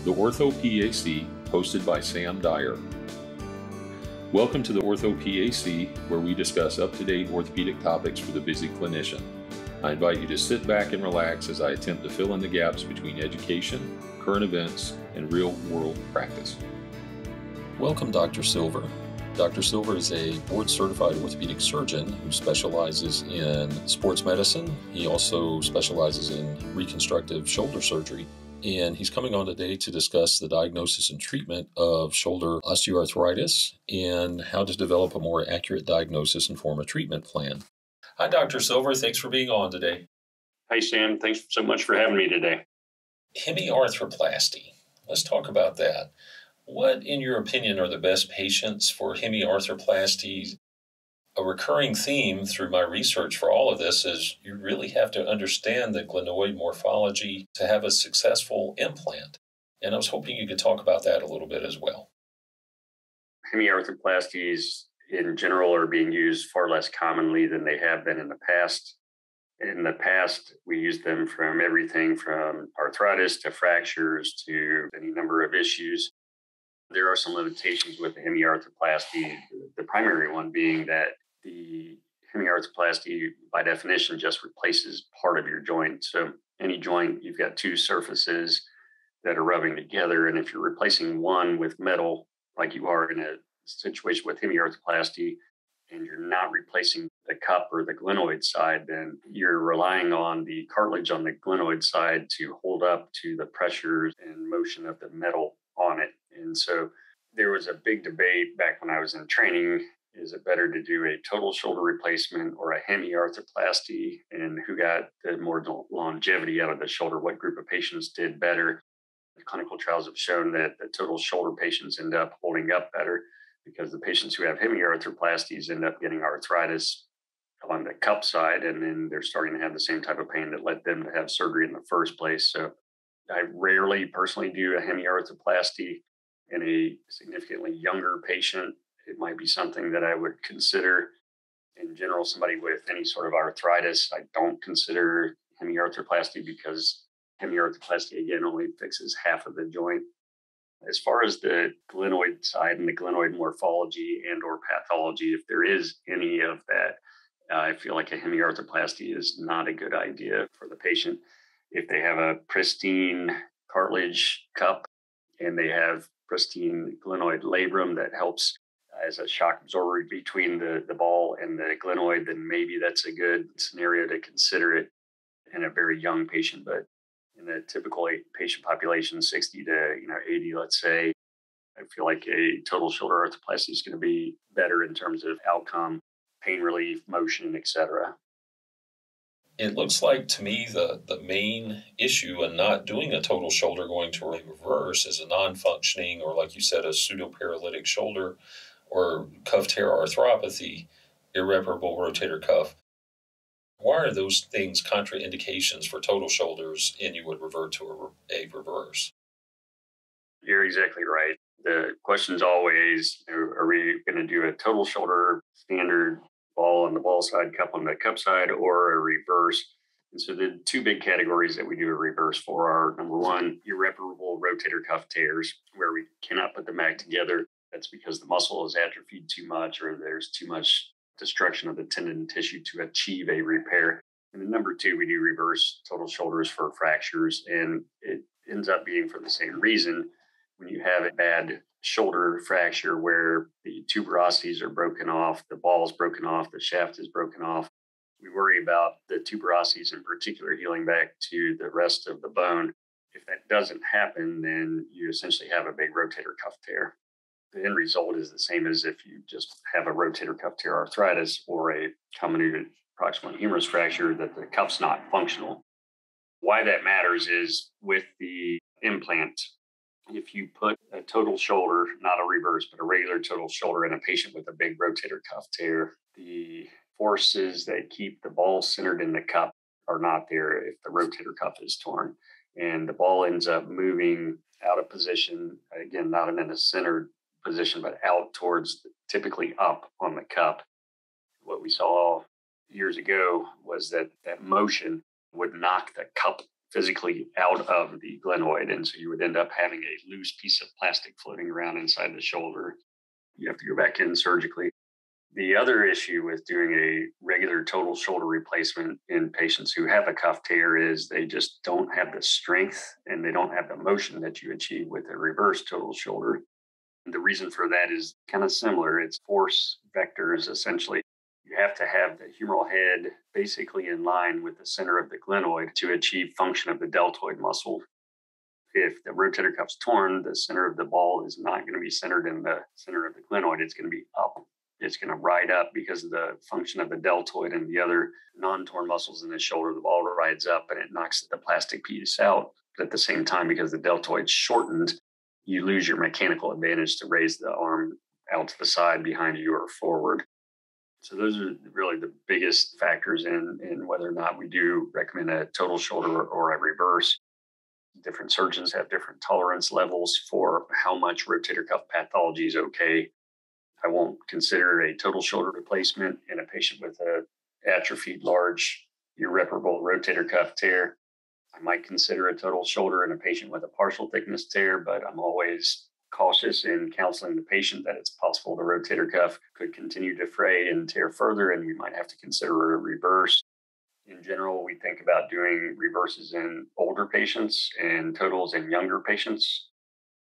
the orthoPAC, hosted by Sam Dyer. Welcome to the orthoPAC, where we discuss up-to-date orthopedic topics for the busy clinician. I invite you to sit back and relax as I attempt to fill in the gaps between education, current events, and real-world practice. Welcome, Dr. Silver. Dr. Silver is a board-certified orthopedic surgeon who specializes in sports medicine. He also specializes in reconstructive shoulder surgery. And he's coming on today to discuss the diagnosis and treatment of shoulder osteoarthritis and how to develop a more accurate diagnosis and form a treatment plan. Hi, Dr. Silver. Thanks for being on today. Hi, Sam. Thanks so much for having me today. Hemiarthroplasty. Let's talk about that. What, in your opinion, are the best patients for hemiarthroplasty? A recurring theme through my research for all of this is you really have to understand the glenoid morphology to have a successful implant. And I was hoping you could talk about that a little bit as well. Hemiarthroplasties in general are being used far less commonly than they have been in the past. In the past, we used them from everything from arthritis to fractures to any number of issues. There are some limitations with the hemiarthroplasty, the primary one being that the hemiarthroplasty, by definition, just replaces part of your joint. So any joint, you've got two surfaces that are rubbing together. And if you're replacing one with metal, like you are in a situation with hemiarthroplasty, and you're not replacing the cup or the glenoid side, then you're relying on the cartilage on the glenoid side to hold up to the pressures and motion of the metal on it. And so there was a big debate back when I was in training. Is it better to do a total shoulder replacement or a hemiarthroplasty? And who got the more longevity out of the shoulder? What group of patients did better? The clinical trials have shown that the total shoulder patients end up holding up better because the patients who have hemiarthroplasties end up getting arthritis on the cup side, and then they're starting to have the same type of pain that led them to have surgery in the first place. So I rarely personally do a hemiarthroplasty in a significantly younger patient. It might be something that I would consider. In general, somebody with any sort of arthritis, I don't consider hemiarthroplasty because hemiarthroplasty, again, only fixes half of the joint. As far as the glenoid side and the glenoid morphology and or pathology, if there is any of that, I feel like a hemiarthroplasty is not a good idea for the patient. If they have a pristine cartilage cup and they have pristine glenoid labrum that helps as a shock absorber between the ball and the glenoid, then maybe that's a good scenario to consider it in a very young patient. But in a typical patient population, 60 to 80, let's say, I feel like a total shoulder arthroplasty is going to be better in terms of outcome, pain relief, motion, etc. It looks like to me the main issue in not doing a total shoulder going to a reverse is a non-functioning, or like you said, a pseudoparalytic shoulder or cuff tear arthropathy, irreparable rotator cuff. Why are those things contraindications for total shoulders and you would revert to a reverse? You're exactly right. The question is always, are we going to do a total shoulder standard ball on the ball side, cup on the cup side, or a reverse? And so the two big categories that we do a reverse for are, number one, irreparable rotator cuff tears, where we cannot put them back together. That's because the muscle is atrophied too much or there's too much destruction of the tendon and tissue to achieve a repair. And then number two, we do reverse total shoulders for fractures. And it ends up being for the same reason. When you have a bad shoulder fracture where the tuberosities are broken off, the ball is broken off, the shaft is broken off, we worry about the tuberosities in particular healing back to the rest of the bone. If that doesn't happen, then you essentially have a big rotator cuff tear. The end result is the same as if you just have a rotator cuff tear arthritis or a comminuted proximal humerus fracture, that the cuff's not functional. Why that matters is with the implant, if you put a total shoulder, not a reverse, but a regular total shoulder in a patient with a big rotator cuff tear, the forces that keep the ball centered in the cup are not there if the rotator cuff is torn. And the ball ends up moving out of position, again, not in a centered position, but out towards, typically up on the cup. What we saw years ago was that motion would knock the cup physically out of the glenoid. And so you would end up having a loose piece of plastic floating around inside the shoulder. You have to go back in surgically. The other issue with doing a regular total shoulder replacement in patients who have a cuff tear is they just don't have the strength and they don't have the motion that you achieve with a reverse total shoulder. And the reason for that is kind of similar. It's force vectors, essentially. You have to have the humeral head basically in line with the center of the glenoid to achieve function of the deltoid muscle. If the rotator cuff's torn, the center of the ball is not going to be centered in the center of the glenoid. It's going to be up. It's going to ride up because of the function of the deltoid and the other non-torn muscles in the shoulder. The ball rides up and it knocks the plastic piece out. But at the same time, because the deltoid's shortened, you lose your mechanical advantage to raise the arm out to the side, behind you, or forward. So those are really the biggest factors in whether or not we do recommend a total shoulder or a reverse. Different surgeons have different tolerance levels for how much rotator cuff pathology is okay. I won't consider a total shoulder replacement in a patient with a atrophied, large, irreparable rotator cuff tear. I might consider a total shoulder in a patient with a partial thickness tear, but I'm always cautious in counseling the patient that it's possible the rotator cuff could continue to fray and tear further, and we might have to consider a reverse. In general, we think about doing reverses in older patients and totals in younger patients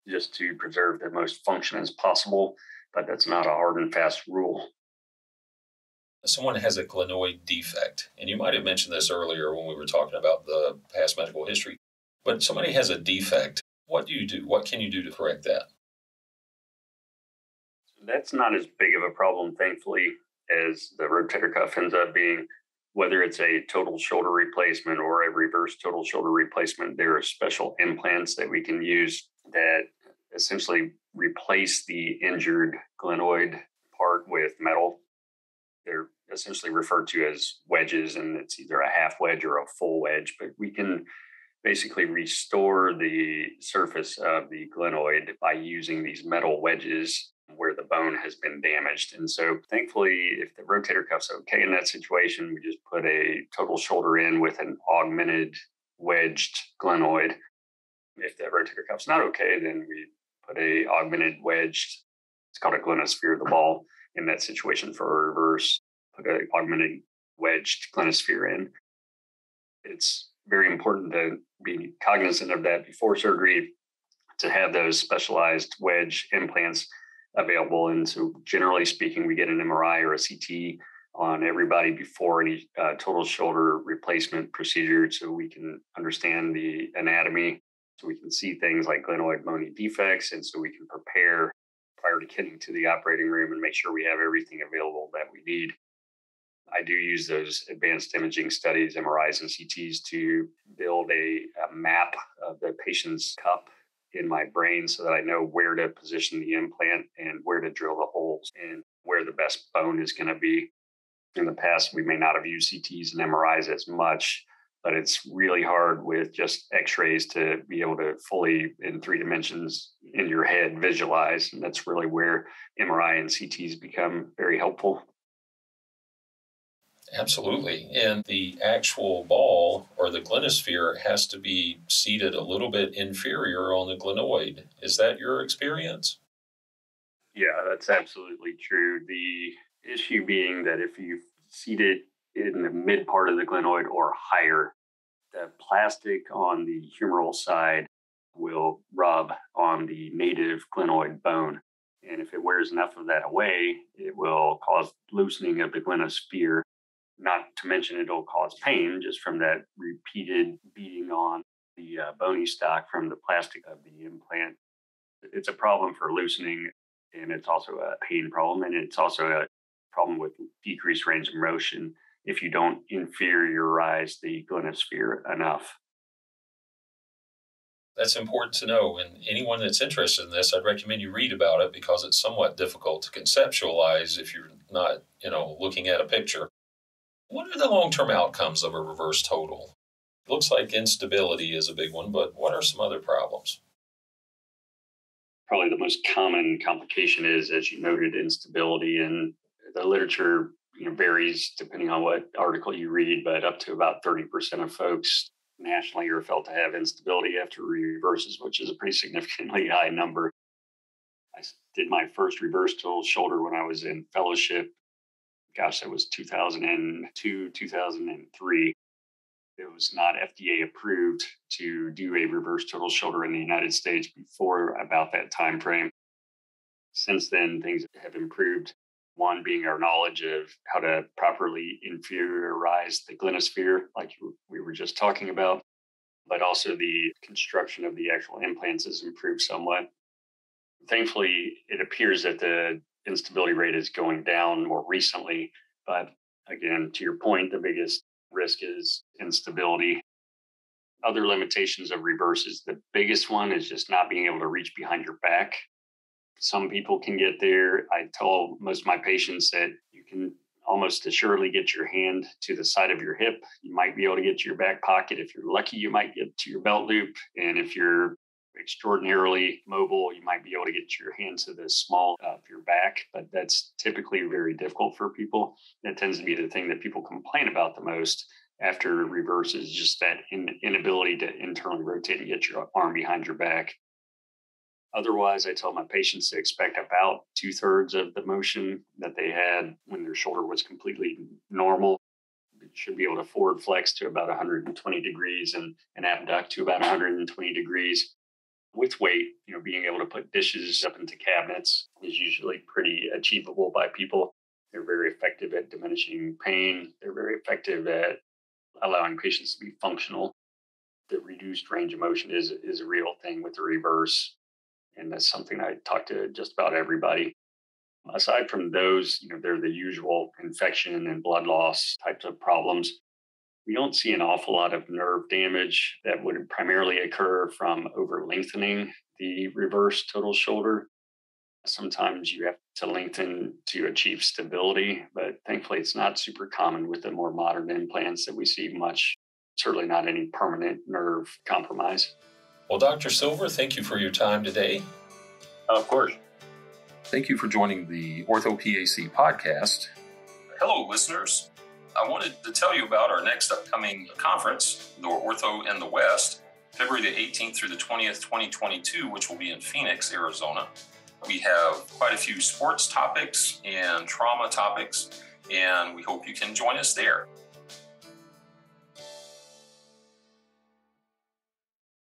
just to preserve the most function as possible, but that's not a hard and fast rule. Someone has a glenoid defect, and you might have mentioned this earlier when we were talking about the past medical history, but somebody has a defect. What do you do? What can you do to correct that? That's not as big of a problem, thankfully, as the rotator cuff ends up being. Whether it's a total shoulder replacement or a reverse total shoulder replacement, there are special implants that we can use that essentially replace the injured glenoid part with metal. They're essentially referred to as wedges, and it's either a half wedge or a full wedge, but we can basically restore the surface of the glenoid by using these metal wedges where the bone has been damaged. And so thankfully, if the rotator cuff's okay in that situation, we just put a total shoulder in with an augmented wedged glenoid. If the rotator cuff's not okay, then we put a augmented wedged, it's called a glenosphere of the ball in that situation for a reverse, put an augmented wedged glenosphere in. It's very important to be cognizant of that before surgery, to have those specialized wedge implants available. And so generally speaking, we get an MRI or a CT on everybody before any total shoulder replacement procedure, so we can understand the anatomy, so we can see things like glenoid bony defects, and so we can prepare prior to getting to the operating room and make sure we have everything available that we need. I do use those advanced imaging studies, MRIs and CTs, to build a map of the patient's cup in my brain so that I know where to position the implant and where to drill the holes and where the best bone is going to be. In the past, we may not have used CTs and MRIs as much, but it's really hard with just x-rays to be able to fully, in 3 dimensions in your head, visualize. And that's really where MRI and CTs become very helpful. Absolutely. And the actual ball or the glenosphere has to be seated a little bit inferior on the glenoid. Is that your experience? Yeah, that's absolutely true. The issue being that if you seat it in the mid part of the glenoid or higher, the plastic on the humeral side will rub on the native glenoid bone. And if it wears enough of that away, it will cause loosening of the glenosphere. Not to mention it'll cause pain just from that repeated beating on the bony stock from the plastic of the implant. It's a problem for loosening, and it's also a pain problem, and it's also a problem with decreased range of motion if you don't inferiorize the glenosphere enough. That's important to know. And anyone that's interested in this, I'd recommend you read about it because it's somewhat difficult to conceptualize if you're not, looking at a picture. What are the long-term outcomes of a reverse total? It looks like instability is a big one, but what are some other problems? Probably the most common complication is, as you noted, instability. And the literature varies depending on what article you read, but up to about 30% of folks nationally are felt to have instability after reverses, which is a pretty significantly high number. I did my first reverse total shoulder when I was in fellowship. Gosh, that was 2002, 2003. It was not FDA approved to do a reverse total shoulder in the United States before about that time frame. Since then, things have improved. One being our knowledge of how to properly inferiorize the glenosphere, like we were just talking about, but also the construction of the actual implants has improved somewhat. Thankfully, it appears that the instability rate is going down more recently. But again, to your point, the biggest risk is instability. Other limitations of reverses, the biggest one is just not being able to reach behind your back. Some people can get there. I tell most of my patients that you can almost assuredly get your hand to the side of your hip. You might be able to get to your back pocket. If you're lucky, you might get to your belt loop. And if you're extraordinarily mobile, you might be able to get your hand to the small of your back, but that's typically very difficult for people. That tends to be the thing that people complain about the most after reverses, just that inability to internally rotate and get your arm behind your back. Otherwise, I tell my patients to expect about 2/3 of the motion that they had when their shoulder was completely normal. It should be able to forward flex to about 120 degrees and abduct to about 120 degrees. With weight, being able to put dishes up into cabinets is usually pretty achievable by people. They're very effective at diminishing pain. They're very effective at allowing patients to be functional. The reduced range of motion is a real thing with the reverse. And that's something I talk to just about everybody. Aside from those, they're the usual infection and blood loss types of problems. We don't see an awful lot of nerve damage that would primarily occur from over lengthening the reverse total shoulder. Sometimes you have to lengthen to achieve stability, but thankfully it's not super common with the more modern implants that we see much, certainly not any permanent nerve compromise. Well, Dr. Silver, thank you for your time today. Of course. Thank you for joining the OrthoPAC podcast. Hello, listeners. I wanted to tell you about our next upcoming conference, the Ortho in the West, February the 18th through the 20th, 2022, which will be in Phoenix, Arizona. We have quite a few sports topics and trauma topics, and we hope you can join us there.